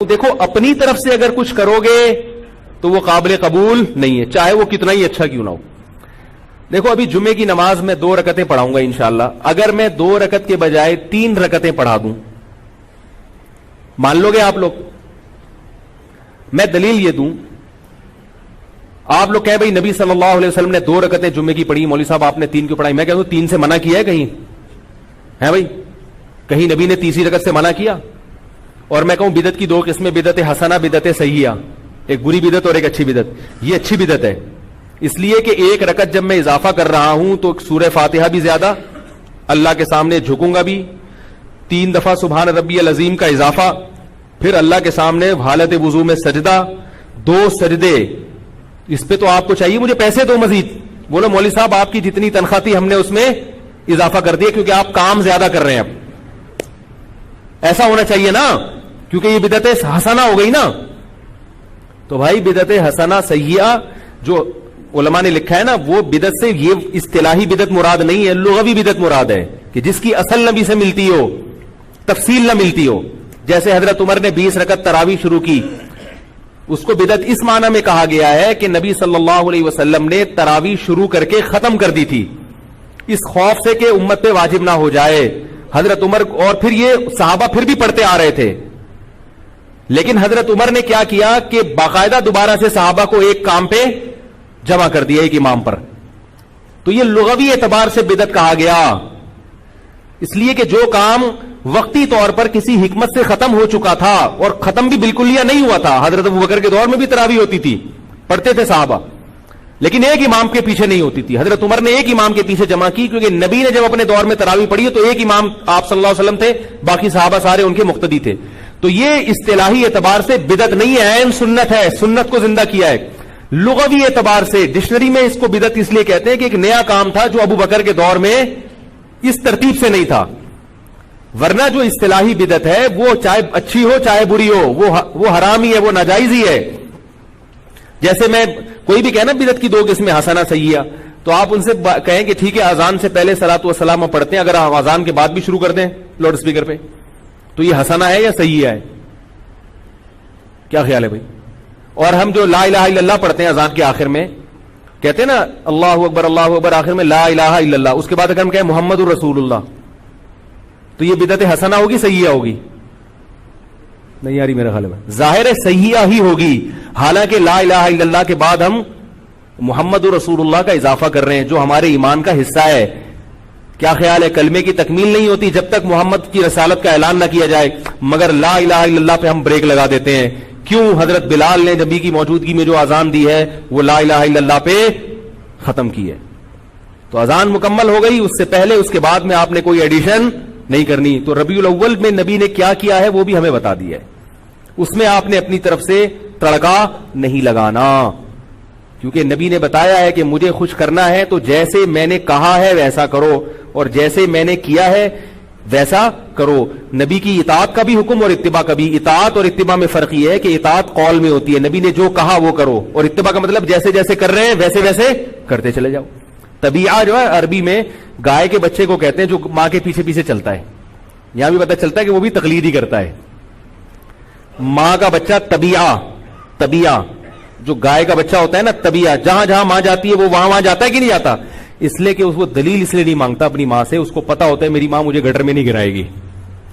دیکھو اپنی طرف سے اگر کچھ کرو گے تو وہ قابل قبول نہیں ہے، چاہے وہ کتنا ہی اچھا کیوں نہ ہو. دیکھو ابھی جمعے کی نماز میں 2 رکعتیں پڑھاؤں گا انشاءاللہ. اگر میں 2 رکعت کے بجائے 3 رکعتیں پڑھا دوں، مان لو گے آپ لوگ؟ میں دلیل یہ دوں، آپ لوگ کہیں بھائی نبی صلی اللہ علیہ وسلم نے 2 رکعتیں جمعے کی پڑھی، مولوی صاحب آپ نے 3 کیوں پڑھائی؟ میں کہتا ہوں 3 سے منع کیا ہے کہیں؟ ہے بھائی کہیں نبی نے تیسری رکعت سے منع کیا؟ اور میں کہوں بدعت کی 2 قسمیں، بدعت حسنہ، بدعت سیئہ، ایک بری بدعت اور ایک اچھی بدعت. یہ اچھی بدعت ہے اس لیے کہ 1 رکعت جب میں اضافہ کر رہا ہوں تو سورہ فاتحہ بھی زیادہ، اللہ کے سامنے جھکوں گا بھی، 3 دفعہ سبحان ربی العظیم کا اضافہ، پھر اللہ کے سامنے حالت وضو میں سجدہ، 2 سجدے. اس پہ تو آپ کو چاہیے مجھے پیسے دو مزید. بولو مولوی صاحب آپ کی جتنی تنخواہ تھی ہم نے اس میں اضافہ کر دیا کیونکہ آپ کام زیادہ کر رہے ہیں. اب ایسا ہونا چاہیے نا، کیونکہ یہ بدعت حسنہ ہو گئی نا. تو بھائی بدعت حسنہ سیئہ جو علماء نے لکھا ہے نا، وہ بدعت سے یہ اصطلاحی بدعت مراد نہیں ہے، لغوی بدعت مراد ہے کہ جس کی اصل نبی سے ملتی ہو، تفصیل نہ ملتی ہو. جیسے حضرت عمر نے 20 رکعت تراویح شروع کی، اس کو بدعت اس معنی میں کہا گیا ہے کہ نبی صلی اللہ علیہ وسلم نے تراویح شروع کر کے ختم کر دی تھی اس خوف سے کہ امت پہ واجب نہ ہو جائے. حضرت عمر، اور پھر یہ صحابہ پھر بھی پڑھتے آ رہے تھے، لیکن حضرت عمر نے کیا کیا کہ باقاعدہ دوبارہ سے صحابہ کو ایک کام پہ جمع کر دیا، ایک امام پر. تو یہ لغوی اعتبار سے بدعت کہا گیا، اس لیے کہ جو کام وقتی طور پر کسی حکمت سے ختم ہو چکا تھا، اور ختم بھی بالکل یا نہیں ہوا تھا. حضرت ابوبکر کے دور میں بھی تراویح ہوتی تھی، پڑھتے تھے صحابہ، لیکن ایک امام کے پیچھے نہیں ہوتی تھی. حضرت عمر نے ایک امام کے پیچھے جمع کی کیونکہ نبی نے جب اپنے دور میں تراویح پڑھی تو ایک امام آپ صلی اللہ علیہ وسلم تھے، باقی صحابہ سارے ان کے مقتدی تھے. تو یہ اصطلاحی اعتبار سے بدعت نہیں ہے، عین سنت ہے، سنت کو زندہ کیا ہے. لغوی اعتبار سے ڈکشنری میں اس کو بدعت اس لیے کہتے ہیں کہ ایک نیا کام تھا جو ابو بکر کے دور میں اس ترتیب سے نہیں تھا. ورنہ جو اصطلاحی بدعت ہے وہ چاہے اچھی ہو چاہے بری ہو، وہ حرام ہی ہے، وہ ناجائز ہی ہے. جیسے میں کوئی بھی کہنا بدعت کی 2 قسمیں حسنہ سیئہ، تو آپ ان سے کہیں کہ ٹھیک ہے اذان سے پہلے صلاۃ والسلام ہم پڑھتے ہیں، اگر آپ اذان کے بعد بھی شروع کر دیں لاؤڈ اسپیکر پہ تو یہ حسنہ ہے یا سیئہ ہے؟ کیا خیال ہے بھائی؟ اور ہم جو لا الہ الا اللہ پڑھتے ہیں اذان کے آخر میں، کہتے ہیں نا اللہ اکبر آخر میں لا الہ الا اللہ، اس کے بعد اگر ہم کہیں محمد الرسول اللہ، تو یہ بدعت حسنہ ہوگی سیئہ ہوگی؟ نہیں آ رہی میرا خیال میں، ظاہر ہے سیئہ ہی ہوگی. حالانکہ لا الہ الا اللہ کے بعد ہم محمد رسول اللہ کا اضافہ کر رہے ہیں جو ہمارے ایمان کا حصہ ہے. کیا خیال ہے؟ کلمے کی تکمیل نہیں ہوتی جب تک محمد کی رسالت کا اعلان نہ کیا جائے، مگر لا الہ الا اللہ پہ ہم بریک لگا دیتے ہیں. کیوں؟ حضرت بلال نے نبی کی موجودگی میں جو اذان دی ہے وہ لا الہ الا اللہ پہ ختم کی ہے. تو اذان مکمل ہو گئی، اس سے پہلے اس کے بعد میں آپ نے کوئی ایڈیشن نہیں کرنی. تو ربیع الاول میں نبی نے کیا کیا ہے وہ بھی ہمیں بتا دیا ہے، اس میں آپ نے اپنی طرف سے تڑکا نہیں لگانا، کیونکہ نبی نے بتایا ہے کہ مجھے خوش کرنا ہے تو جیسے میں نے کہا ہے ویسا کرو، اور جیسے میں نے کیا ہے ویسا کرو. نبی کی اطاعت کا بھی حکم اور اتباع کا بھی. اطاعت اور اتباع میں فرق یہ ہے کہ اطاعت قول میں ہوتی ہے، نبی نے جو کہا وہ کرو، اور اتباع کا مطلب جیسے جیسے کر رہے ہیں ویسے ویسے کرتے چلے جاؤ. طبیعہ جو ہے عربی میں گائے کے بچے کو کہتے ہیں جو ماں کے پیچھے پیچھے چلتا ہے. یہاں بھی پتہ چلتا ہے کہ وہ بھی تقلید ہی کرتا ہے. ماں کا بچہ طبیعہ جو گائے کا بچہ ہوتا ہے نا، طبیعہ جہاں جہاں ماں جاتی ہے وہ وہاں جاتا ہے کہ نہیں جاتا؟ اس لیے کہ اس کو دلیل اس لیے نہیں مانگتا اپنی ماں سے، اس کو پتا ہوتا ہے میری ماں مجھے گٹر میں نہیں گرائے گی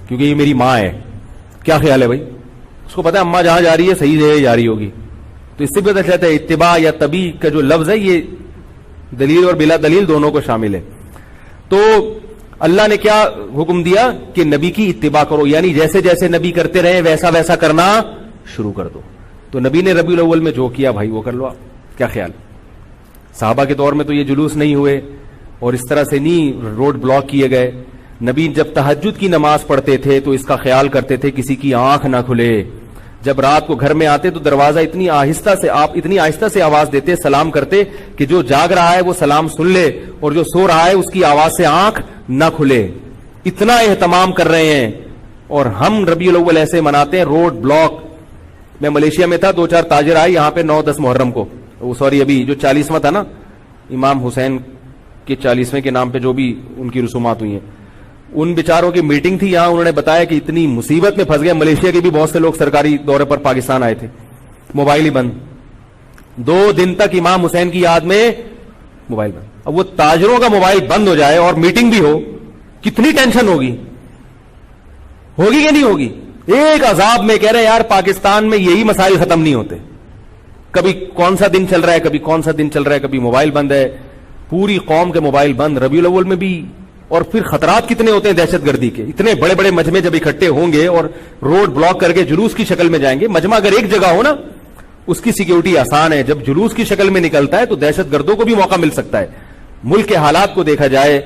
کیونکہ یہ میری ماں ہے. کیا خیال ہے بھائی؟ اس کو پتا ہے اماں جہاں جا رہی ہے صحیح جگہ جا رہی ہوگی. تو اس سے بھی پتا چلتا ہے اتباع یا طبیع کا جو لفظ ہے یہ دلیل اور بلا دلیل دونوں کو شامل ہے. تو اللہ نے کیا حکم دیا کہ نبی کی اتباع کرو، یعنی جیسے جیسے نبی کرتے رہے ویسا ویسا کرنا شروع کر دو. تو نبی نے ربیع الاول میں جو کیا بھائی وہ کر لو. کیا خیال؟ صحابہ کے دور میں تو یہ جلوس نہیں ہوئے اور اس طرح سے نہیں روڈ بلاک کیے گئے. نبی جب تہجد کی نماز پڑھتے تھے تو اس کا خیال کرتے تھے کسی کی آنکھ نہ کھلے. جب رات کو گھر میں آتے تو دروازہ اتنی آہستہ سے آواز دیتے، سلام کرتے کہ جو جاگ رہا ہے وہ سلام سن لے اور جو سو رہا ہے اس کی آواز سے آنکھ نہ کھلے. اتنا اہتمام کر رہے ہیں اور ہم ربیع الاول ایسے مناتے ہیں روڈ بلاک. میں ملیشیا میں تھا، 2-4 تاجر آئے یہاں پہ 9-10 محرم کو، ابھی جو 40واں تھا نا امام حسین کے 40ویں کے نام پہ جو بھی ان کی رسومات ہوئی ہیں، ان بیچاروں کی میٹنگ تھی یہاں, انہوں نے بتایا کہ اتنی مصیبت میں پھنس گئے. ملیشیا کے بھی بہت سے لوگ سرکاری دورے پر پاکستان آئے تھے, موبائل ہی بند, 2 دن تک امام حسین کی یاد میں موبائل بند. اب وہ تاجروں کا موبائل بند ہو جائے اور میٹنگ بھی ہو, کتنی ٹینشن ہوگی کہ نہیں ہوگی؟ ایک عذاب میں کہہ رہے ہیں یار پاکستان میں یہی مسائل ختم نہیں ہوتے, کبھی کون سا دن چل رہا ہے, کبھی کون سا دن چل رہا ہے, کبھی موبائل بند ہے, پوری قوم کے موبائل بند, ربیع الاول میں بھی. اور پھر خطرات کتنے ہوتے ہیں دہشت گردی کے, اتنے بڑے بڑے مجمع جب اکٹھے ہوں گے اور روڈ بلاک کر کے جلوس کی شکل میں جائیں گے. مجمع اگر ایک جگہ ہو نا اس کی سیکیورٹی آسان ہے, جب جلوس کی شکل میں نکلتا ہے تو دہشت گردوں کو بھی موقع مل سکتا ہے. ملک کے حالات کو دیکھا جائے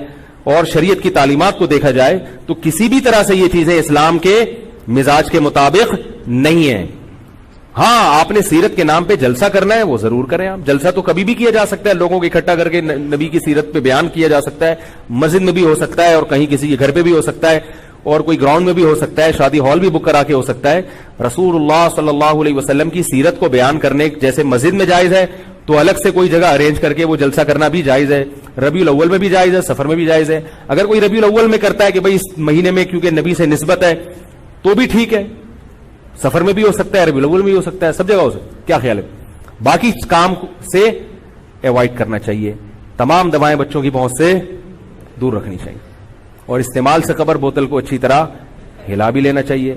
اور شریعت کی تعلیمات کو دیکھا جائے تو کسی بھی طرح سے یہ چیزیں اسلام کے مزاج کے مطابق نہیں ہیں. ہاں آپ نے سیرت کے نام پہ جلسہ کرنا ہے وہ ضرور کریں. آپ جلسہ تو کبھی بھی کیا جا سکتا ہے, لوگوں کو اکٹھا کر کے نبی کی سیرت پہ بیان کیا جا سکتا ہے, مسجد میں بھی ہو سکتا ہے اور کہیں کسی کے گھر پہ بھی ہو سکتا ہے اور کوئی گراؤنڈ میں بھی ہو سکتا ہے, شادی ہال بھی بک کرا کے ہو سکتا ہے. رسول اللہ صلی اللہ علیہ وسلم کی سیرت کو بیان کرنے جیسے مسجد میں جائز ہے تو الگ سے کوئی جگہ ارینج کر کے وہ جلسہ کرنا بھی جائز ہے. ربیع الاول میں بھی جائز ہے, سفر میں بھی جائز ہے. اگر کوئی ربیع الاول میں کرتا ہے کہ بھئی اس مہینے میں کیونکہ نبی سے نسبت ہے تو بھی ٹھیک ہے, سفر میں بھی ہو سکتا ہے, ربیع الاول میں بھی ہو سکتا ہے, سب جگہ ہو سکتا ہے. کیا خیال ہے؟ باقی کام سے ایوائڈ کرنا چاہیے, تمام دوائیں بچوں کی پہنچ سے دور رکھنی چاہیے اور استعمال سے قبر بوتل کو اچھی طرح ہلا بھی لینا چاہیے.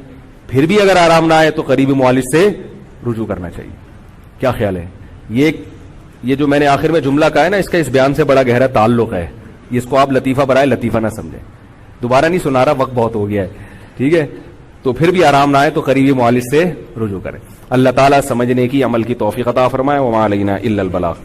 پھر بھی اگر آرام نہ آئے تو قریبی معالج سے رجوع کرنا چاہیے. کیا خیال ہے؟ یہ جو میں نے آخر میں جملہ کہا ہے نا, اس کا اس بیان سے بڑا گہرا تعلق ہے. اس کو آپ لطیفہ برائے لطیفہ نہ سمجھیں. دوبارہ نہیں سنا رہا, وقت بہت ہو گیا ہے, ٹھیک ہے؟ تو پھر بھی آرام نہ آئے تو قریبی معالج سے رجوع کریں. اللہ تعالیٰ سمجھنے کی, عمل کی توفیق عطا فرمائے. وما علینا الا البلاغ.